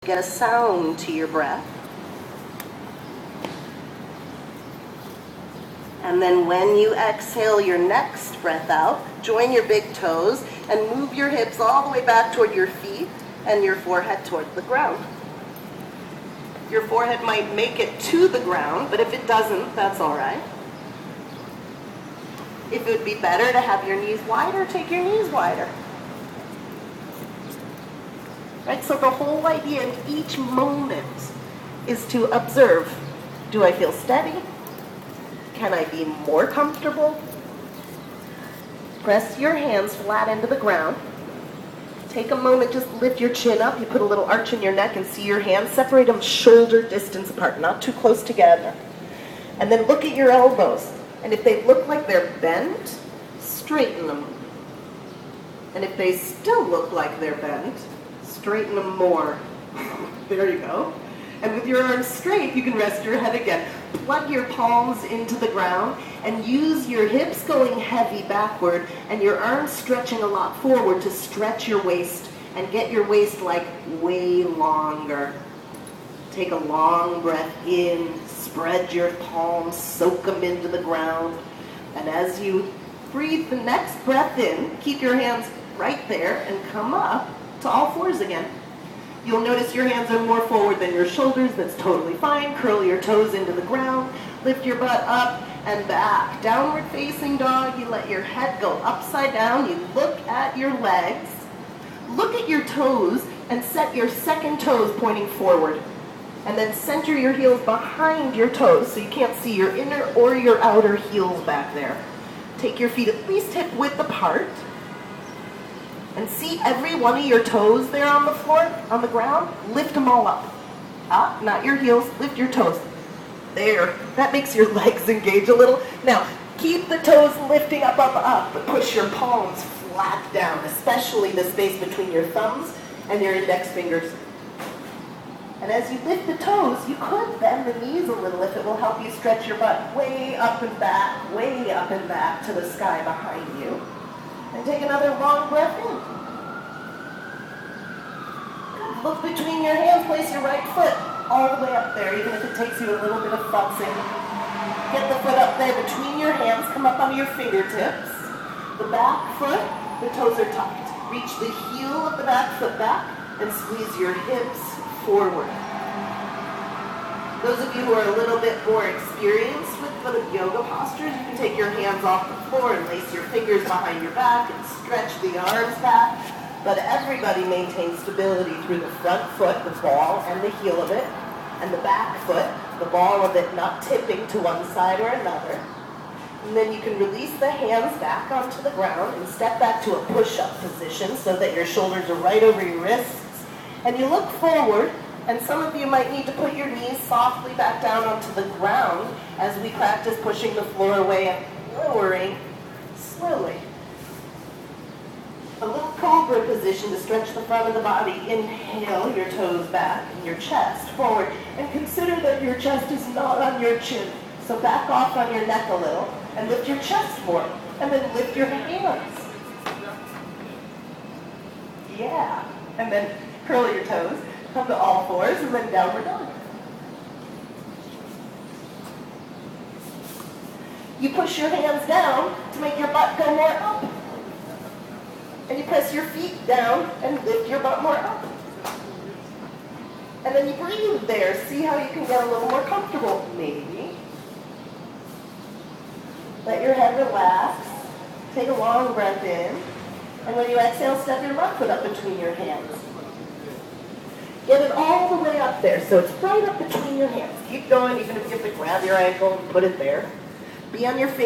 Get a sound to your breath. And then when you exhale your next breath out, join your big toes and move your hips all the way back toward your feet and your forehead toward the ground. Your forehead might make it to the ground, but if it doesn't, that's all right. If it would be better to have your knees wider, take your knees wider. Right, so the whole idea in each moment is to observe. Do I feel steady? Can I be more comfortable? Press your hands flat into the ground. Take a moment, just lift your chin up. You put a little arch in your neck and see your hands. Separate them shoulder distance apart, not too close together. And then look at your elbows. And if they look like they're bent, straighten them. And if they still look like they're bent, straighten them more. There you go. And with your arms straight, you can rest your head again. Plug your palms into the ground and use your hips going heavy backward and your arms stretching a lot forward to stretch your waist and get your waist like way longer. Take a long breath in, spread your palms, soak them into the ground. And as you breathe the next breath in, keep your hands right there and come up to all fours again. You'll notice your hands are more forward than your shoulders. That's totally fine. Curl your toes into the ground. Lift your butt up and back. Downward facing dog. You let your head go upside down. You look at your legs. Look at your toes and set your second toes pointing forward. And then center your heels behind your toes so you can't see your inner or your outer heels back there. Take your feet at least hip width apart. And see every one of your toes there on the floor, on the ground? Lift them all up. Up, not your heels, lift your toes. There, that makes your legs engage a little. Now, keep the toes lifting up, up, up, but push your palms flat down, especially the space between your thumbs and your index fingers. And as you lift the toes, you could bend the knees a little if it will help you stretch your butt way up and back to the sky behind you. And take another long breath in. Good. Look between your hands, place your right foot all the way up there, even if it takes you a little bit of futzing. Get the foot up there between your hands, come up on your fingertips. The back foot, the toes are tucked. Reach the heel of the back foot back and squeeze your hips forward. Those of you who are a little bit more experienced with the yoga postures, you can take your hands off the floor and lace your fingers behind your back and stretch the arms back. But everybody maintains stability through the front foot, the ball and the heel of it, and the back foot, the ball of it not tipping to one side or another. And then you can release the hands back onto the ground and step back to a push-up position so that your shoulders are right over your wrists. And you look forward. And some of you might need to put your knees softly back down onto the ground as we practice pushing the floor away and lowering slowly. A little cobra position to stretch the front of the body. Inhale your toes back and your chest forward. And consider that your chest is not on your chin. So back off on your neck a little and lift your chest forward. And then lift your hands. Yeah. And then curl your toes. Come to all fours and then downward dog. You push your hands down to make your butt go more up. And you press your feet down and lift your butt more up. And then you breathe there. See how you can get a little more comfortable, maybe. Let your head relax. Take a long breath in. And when you exhale, step your left foot up between your hands. Get it all the way up there, so it's right up between your hands. Keep going, even if you have to grab your ankle and put it there. Be on your feet.